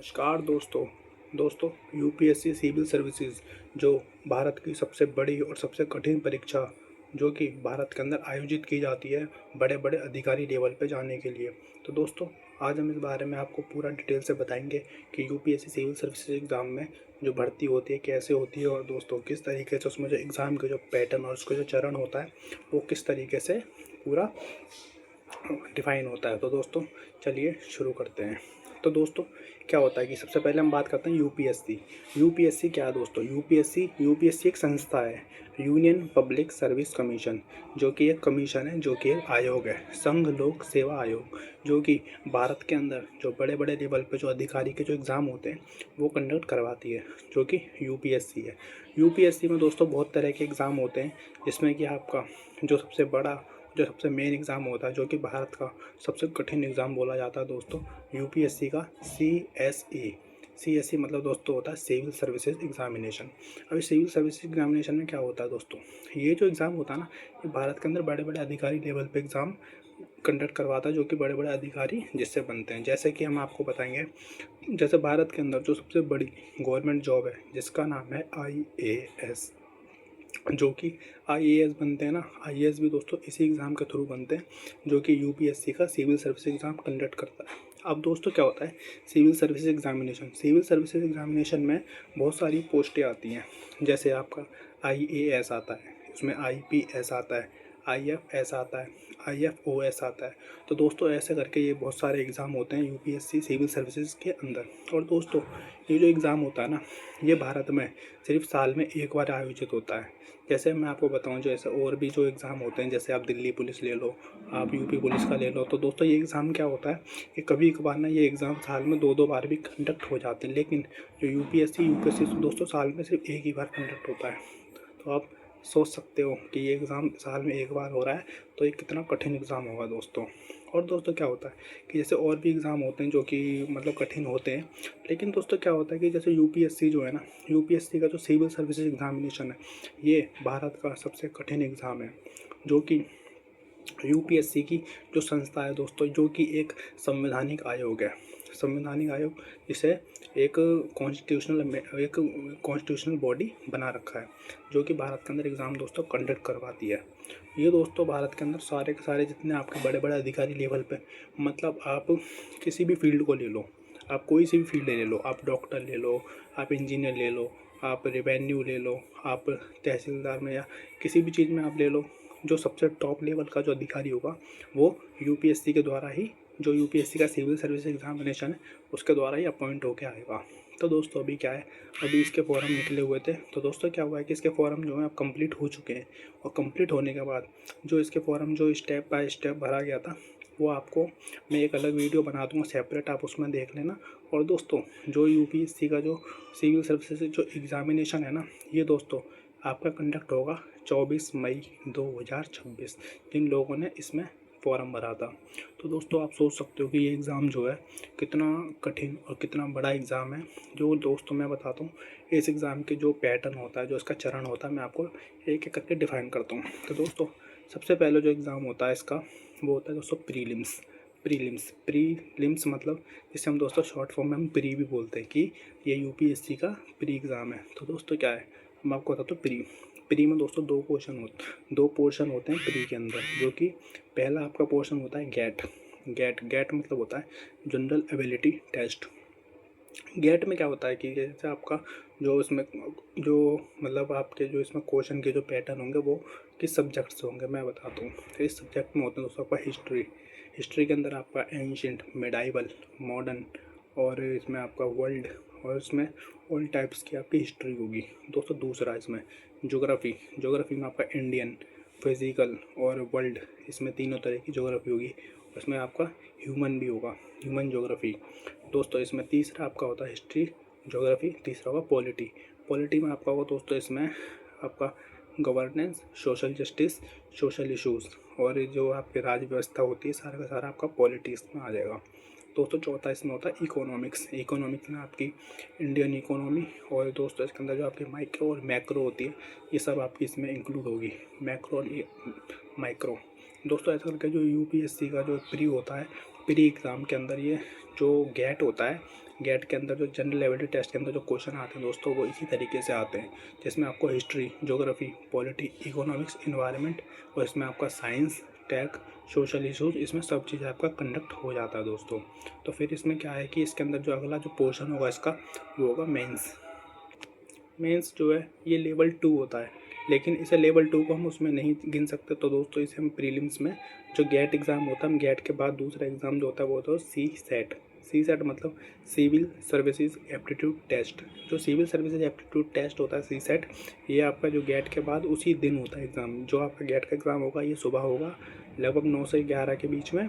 नमस्कार दोस्तों UPSC civil services जो भारत की सबसे बड़ी और सबसे कठिन परीक्षा जो कि भारत के अंदर आयोजित की जाती है बड़े बड़े अधिकारी लेवल पे जाने के लिए। तो दोस्तों आज हम इस बारे में आपको पूरा डिटेल से बताएंगे कि यूपीएससी सिविल सर्विसेज एग्ज़ाम में जो भर्ती होती है कैसे होती है और दोस्तों किस तरीके से उसमें जो एग्ज़ाम का जो पैटर्न और उसका जो चरण होता है वो किस तरीके से पूरा डिफ़ाइन होता है। तो दोस्तों चलिए शुरू करते हैं। तो दोस्तों क्या होता है कि सबसे पहले हम बात करते हैं यूपीएससी क्या है दोस्तों। यूपीएससी एक संस्था है, यूनियन पब्लिक सर्विस कमीशन, जो कि एक कमीशन है, जो कि एक आयोग है, संघ लोक सेवा आयोग, जो कि भारत के अंदर जो बड़े बड़े लेवल पे जो अधिकारी के जो एग्ज़ाम होते हैं वो कंडक्ट करवाती है, जो कि यूपीएससी है। यूपीएससी में दोस्तों बहुत तरह के एग्ज़ाम होते हैं, जिसमें कि आपका जो सबसे मेन एग्ज़ाम होता है, जो कि भारत का सबसे कठिन एग्ज़ाम बोला जाता है दोस्तों, यूपीएससी का सीएसई मतलब दोस्तों होता है सिविल सर्विसेज एग्जामिनेशन। अभी सिविल सर्विसेज एग्जामिनेशन में क्या होता है दोस्तों, ये जो एग्ज़ाम होता है ना, ये भारत के अंदर बड़े बड़े अधिकारी लेवल पे एग्ज़ाम कंडक्ट करवाता है, जो कि बड़े बड़े अधिकारी जिससे बनते हैं। जैसे कि हम आपको बताएंगे, जैसे भारत के अंदर जो सबसे बड़ी गवर्नमेंट जॉब है जिसका नाम है आईएएस, जो कि आईएएस बनते हैं ना, आईएएस भी दोस्तों इसी एग्ज़ाम के थ्रू बनते हैं, जो कि यूपीएससी का सिविल सर्विस एग्ज़ाम कंडक्ट करता है। अब दोस्तों क्या होता है सिविल सर्विसेज एग्ज़ामिनेशन में बहुत सारी पोस्टें आती हैं। जैसे आपका आईएएस आता है, उसमें आईपीएस आता है, आईएफएस आता है, आईएफओएस आता है। तो दोस्तों ऐसे करके ये बहुत सारे एग्ज़ाम होते हैं यूपीएससी सिविल सर्विसेज के अंदर। और दोस्तों ये जो एग्ज़ाम होता है ना, ये भारत में सिर्फ साल में एक बार आयोजित होता है। जैसे मैं आपको बताऊं, जैसे और भी जो एग्ज़ाम होते हैं, जैसे आप दिल्ली पुलिस ले लो, आप यूपी पुलिस का ले लो, तो दोस्तों ये एग्ज़ाम क्या होता है कि कभी कभार ना ये एग्ज़ाम साल में दो दो बार भी कंडक्ट हो जाते हैं, लेकिन जो यूपीएससी तो दोस्तों साल में सिर्फ एक ही बार कंडक्ट होता है। तो आप सोच सकते हो कि ये एग्ज़ाम साल में एक बार हो रहा है, तो ये कितना कठिन एग्ज़ाम होगा दोस्तों। और दोस्तों क्या होता है कि जैसे और भी एग्ज़ाम होते हैं जो कि मतलब कठिन होते हैं, लेकिन दोस्तों क्या होता है कि जैसे यूपीएससी जो है ना, यूपीएससी का जो सिविल सर्विसेज एग्ज़ामिनेशन है, ये भारत का सबसे कठिन एग्ज़ाम है, जो कि यूपीएससी की जो संस्था है दोस्तों, जो कि एक संवैधानिक आयोग इसे एक कॉन्स्टिट्यूशनल बॉडी बना रखा है, जो कि भारत के अंदर एग्ज़ाम दोस्तों कंडक्ट करवाती है। ये दोस्तों भारत के अंदर सारे के सारे जितने आपके बड़े बड़े अधिकारी लेवल पे, मतलब आप किसी भी फील्ड को ले लो, आप कोई सी भी फील्ड ले लो, आप डॉक्टर ले लो, आप इंजीनियर ले लो, आप रेवेन्यू ले लो, आप तहसीलदार में या किसी भी चीज़ में आप ले लो, जो सबसे टॉप लेवल का जो अधिकारी होगा वो यूपीएससी के द्वारा ही, जो यूपीएससी का सिविल सर्विस एग्जामिनेशन है उसके द्वारा ही अपॉइंट होके आएगा। तो दोस्तों अभी क्या है, अभी इसके फॉर्म निकले हुए थे, तो दोस्तों क्या हुआ है कि इसके फॉर्म जो है अब कंप्लीट हो चुके हैं, और कंप्लीट होने के बाद जो इसके फॉर्म जो स्टेप बाय स्टेप भरा गया था, वो आपको मैं एक अलग वीडियो बना दूंगा सेपरेट, आप उसमें देख लेना। और दोस्तों जो यूपीएससी का जो सिविल सर्विसेज जो एग्ज़ामिनेशन है ना, ये दोस्तों आपका कंडक्ट होगा 24 मई 2026, जिन लोगों ने इसमें फॉर्म भरा था। तो दोस्तों आप सोच सकते हो कि ये एग्ज़ाम जो है कितना कठिन और कितना बड़ा एग्ज़ाम है। जो दोस्तों मैं बताता हूँ इस एग्ज़ाम के जो पैटर्न होता है, जो इसका चरण होता है, मैं आपको एक एक करके डिफ़ाइन करता हूँ। तो दोस्तों सबसे पहले जो एग्ज़ाम होता है इसका, वो होता है दोस्तों प्रीलिम्स मतलब जिसे हम दोस्तों शॉर्ट फॉर्म में हम प्री भी बोलते हैं कि ये यूपीएससी का प्री एग्ज़ाम है। तो दोस्तों क्या है, मैं आपको बताता हूँ प्री में दोस्तों दो पोर्शन होते हैं प्री के अंदर, जो कि पहला आपका पोर्शन होता है गेट मतलब होता है जनरल एबिलिटी टेस्ट। गेट में क्या होता है कि जैसे आपका जो इसमें जो मतलब आपके जो इसमें क्वेश्चन के जो पैटर्न होंगे वो किस सब्जेक्ट से होंगे मैं बताता हूँ। तो इस सब्जेक्ट में होते हैं दोस्तों आपका हिस्ट्री के अंदर आपका एंशिएंट, मेडाइवल, मॉडर्न, और इसमें आपका वर्ल्ड, और इसमें ऑल टाइप्स की आपकी हिस्ट्री होगी दोस्तों। दूसरा इसमें ज्योग्राफी में आपका इंडियन, फिजिकल और वर्ल्ड, इसमें तीनों तरह की ज्योग्राफी होगी। उसमें आपका ह्यूमन भी होगा, ह्यूमन ज्योग्राफी दोस्तों। इसमें तीसरा आपका होता है हिस्ट्री ज्योग्राफी, तीसरा होगा पॉलिटी में आपका होगा दोस्तों इसमें आपका governance, social justice, social issues, और जो आपकी राज्य व्यवस्था होती है सारा का सारा आपका पॉलिटिक्स में आ जाएगा दोस्तों। चौथा इसमें होता है इकोनॉमिक्स में आपकी इंडियन इकोनॉमी, और दोस्तों इसके अंदर जो आपकी माइक्रो और मैक्रो होती है ये सब आपकी इसमें इंक्लूड होगी, मैक्रो और माइक्रो। दोस्तों ऐसा करके जो यूपीएससी का जो प्री होता है प्री एग्ज़ाम के अंदर ये जो गेट होता है, गेट के अंदर जो जनरल एबिलिटी टेस्ट के अंदर जो क्वेश्चन आते हैं दोस्तों, वो इसी तरीके से आते हैं, जिसमें आपको history, geography, polity, economics, environment और इसमें आपका साइंस, टेक, सोशल इशूज़, इसमें सब चीज़ आपका कंडक्ट हो जाता है दोस्तों। तो फिर इसमें क्या है कि इसके अंदर जो अगला जो पोर्शन होगा इसका, वो होगा मेंस। मेंस जो है ये लेवल 2 होता है, लेकिन इसे लेवल 2 को हम उसमें नहीं गिन सकते। तो दोस्तों इसे हम प्रीलिम्स में, जो गेट एग्ज़ाम होता है, हम गेट के बाद दूसरा एग्ज़ाम जो होता है वो होता है सी सेट। सी सेट मतलब सिविल सर्विसेज एप्टीट्यूड टेस्ट। जो सिविल सर्विसेज एप्टीट्यूड टेस्ट होता है सी सेट, ये आपका जो गेट के बाद उसी दिन होता है एग्ज़ाम। जो आपका गेट का एग्ज़ाम होगा ये सुबह होगा लगभग 9 से 11 के बीच में।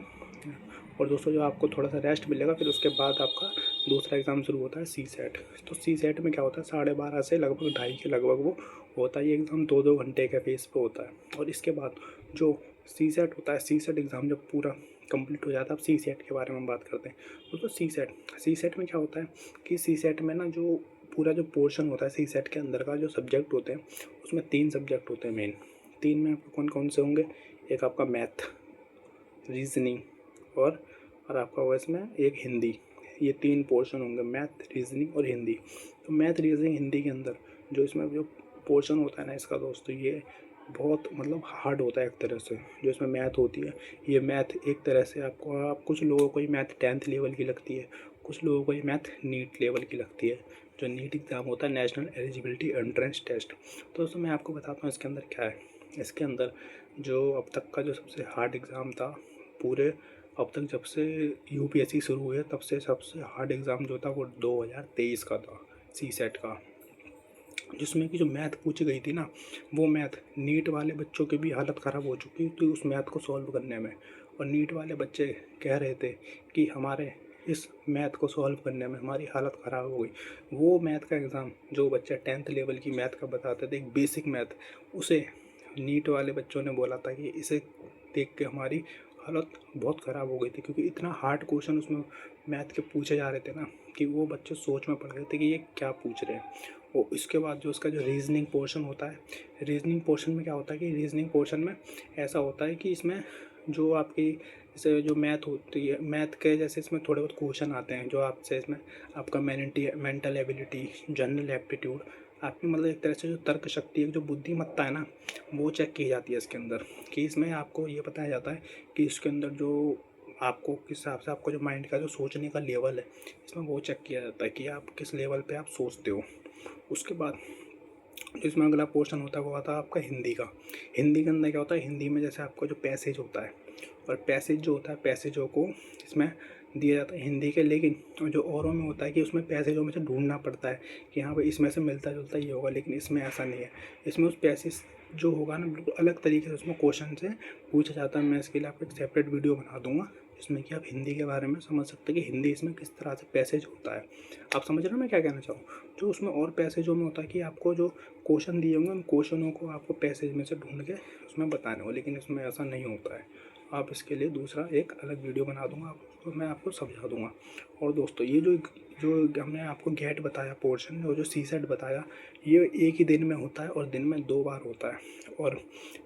और दोस्तों जो आपको थोड़ा सा रेस्ट मिलेगा, फिर उसके बाद आपका दूसरा एग्ज़ाम शुरू होता है सी सेट। तो सी सेट में क्या होता है, 12:30 से लगभग 2:30 के लगभग वो होता है। ये एग्ज़ाम 2-2 घंटे के फेस पे होता है। और इसके बाद जो सी सेट होता है, सी सेट एग्ज़ाम जब पूरा कंप्लीट हो जाता है, अब सी सेट के बारे में हम बात करते हैं। दोस्तों सी सेट में क्या होता है कि सी सेट में ना जो पूरा जो पोर्शन होता है सी सेट के अंदर का, जो सब्जेक्ट होते हैं उसमें 3 सब्जेक्ट होते हैं मेन। 3 में आपको कौन कौन से होंगे, एक आपका मैथ, रीजनिंग और आपका होगा इसमें एक हिंदी। ये 3 पोर्शन होंगे, मैथ, रीजनिंग और हिंदी। तो मैथ, रीजनिंग, हिंदी के अंदर जो इसमें जो पोर्शन होता है ना इसका दोस्तों, ये बहुत मतलब हार्ड होता है एक तरह से। जो इसमें मैथ होती है, ये मैथ एक तरह से आपको, आप कुछ लोगों को ये मैथ 10th लेवल की लगती है, कुछ लोगों को ये मैथ नीट लेवल की लगती है। जो नीट एग्ज़ाम होता है, नेशनल एलिजिबिलिटी एंट्रेंस टेस्ट। तो दोस्तों मैं आपको बताता हूँ इसके अंदर क्या है। इसके अंदर जो अब तक का जो सबसे हार्ड एग्ज़ाम था पूरे, अब तक जब से यूपीएससी शुरू हुई है तब से सबसे हार्ड एग्ज़ाम जो था वो 2023 का था, सी सेट का। जिसमें कि जो मैथ पूछी गई थी ना, वो मैथ नीट वाले बच्चों की भी हालत ख़राब हो चुकी थी उस मैथ को सॉल्व करने में। और नीट वाले बच्चे कह रहे थे कि हमारे इस मैथ को सॉल्व करने में हमारी हालत ख़राब हो गई। वो मैथ का एग्ज़ाम जो बच्चे 10th लेवल की मैथ का बताते थे, एक बेसिक मैथ, उसे नीट वाले बच्चों ने बोला था कि इसे देख के हमारी हालत बहुत ख़राब हो गई थी, क्योंकि इतना हार्ड क्वेश्चन उसमें मैथ के पूछे जा रहे थे ना कि वो बच्चे सोच में पड़ गए थे कि ये क्या पूछ रहे हैं। और इसके बाद जो उसका जो रीजनिंग पोर्शन होता है, रीजनिंग पोर्शन में क्या होता है कि रीजनिंग पोर्शन में ऐसा होता है कि इसमें जो आपकी जैसे जो मैथ होती है, मैथ के जैसे इसमें थोड़े बहुत क्वेश्चन आते हैं जो आपसे इसमें आपका मेंटल एबिलिटी, जनरल एप्टीट्यूड, आपकी मतलब एक तरह से जो तर्क शक्ति है, जो बुद्धिमत्ता है ना, वो चेक की जाती है इसके अंदर। कि इसमें आपको ये बताया जाता है कि इसके अंदर जो आपको किस हिसाब से आपको जो माइंड का जो सोचने का लेवल है, इसमें वो चेक किया जाता है कि आप किस लेवल पे आप सोचते हो। उसके बाद इसमें अगला पोर्शन होता है वो आता है आपका हिंदी का। हिंदी के अंदर क्या होता है, हिंदी में जैसे आपका जो पैसेज होता है, और पैसेज जो होता है पैसेजों को इसमें दिया जाता है हिंदी के, लेकिन जो औरों में होता है कि उसमें पैसेजों में से ढूंढना पड़ता है कि हाँ भाई इसमें से मिलता जुलता ये होगा, लेकिन इसमें ऐसा नहीं है। इसमें उस पैसेज जो होगा ना बिल्कुल अलग तरीके से उसमें क्वेश्चन से पूछा जाता है। मैं इसके लिए आपको एक सेपरेट वीडियो बना दूंगा जिसमें कि आप हिंदी के बारे में समझ सकते हैं कि हिंदी इसमें किस तरह से पैसेज होता है। आप समझ रहे हो मैं क्या कहना चाहूँ। जो उसमें और पैसेजों में होता है कि आपको जो क्वेश्चन दिए होंगे उन क्वेश्चनों को आपको पैसेज में से ढूंढ के उसमें बताने हो, लेकिन इसमें ऐसा नहीं होता है। आप इसके लिए दूसरा एक अलग वीडियो बना दूंगा, आपको मैं आपको समझा दूंगा। और दोस्तों ये जो जो हमने आपको गेट बताया पोर्शन और जो सी सेट बताया, ये एक ही दिन में होता है और दिन में 2 बार होता है। और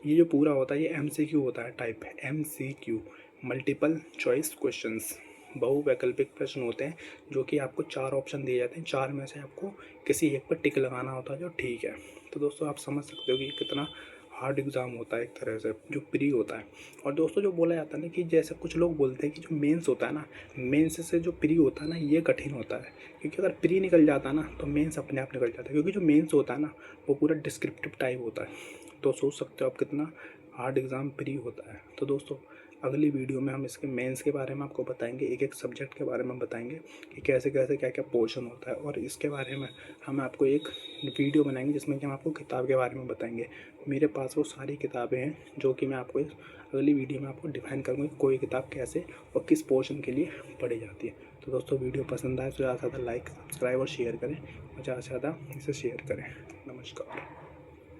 ये जो पूरा होता है ये MCQ होता है, type MCQ, multiple choice questions, बहुवैकल्पिक प्रश्न होते हैं जो कि आपको 4 ऑप्शन दिए जाते हैं, 4 में से आपको किसी एक पर टिक लगाना होता है जो ठीक है। तो दोस्तों आप समझ सकते हो कि कितना हार्ड एग्ज़ाम होता है एक तरह से जो प्री होता है। और दोस्तों जो बोला जाता है ना कि जैसे कुछ लोग बोलते हैं कि जो मेंस होता है ना, मेंस से जो प्री होता है ना ये कठिन होता है, क्योंकि अगर प्री निकल जाता है ना तो मेंस अपने आप निकल जाता है, क्योंकि जो मेंस होता है ना वो पूरा डिस्क्रिप्टिव टाइप होता है। तो सोच सकते हो आप कितना हार्ड एग्ज़ाम प्री होता है। तो दोस्तों अगली वीडियो में हम इसके मेंस के बारे में आपको बताएंगे, एक एक सब्जेक्ट के बारे में बताएंगे कि कैसे कैसे क्या क्या पोर्शन होता है। और इसके बारे में हम आपको एक वीडियो बनाएंगे जिसमें कि हम आपको किताब के बारे में बताएंगे। मेरे पास वो सारी किताबें हैं जो कि मैं आपको इस अगली वीडियो में आपको डिफाइन करूँगा कि कोई किताब कैसे और किस पोर्शन के लिए पढ़ी जाती है। तो दोस्तों वीडियो पसंद आए तो ज़्यादा से ज़्यादा लाइक, सब्सक्राइब और शेयर करें, और ज़्यादा से ज़्यादा इसे शेयर करें। नमस्कार।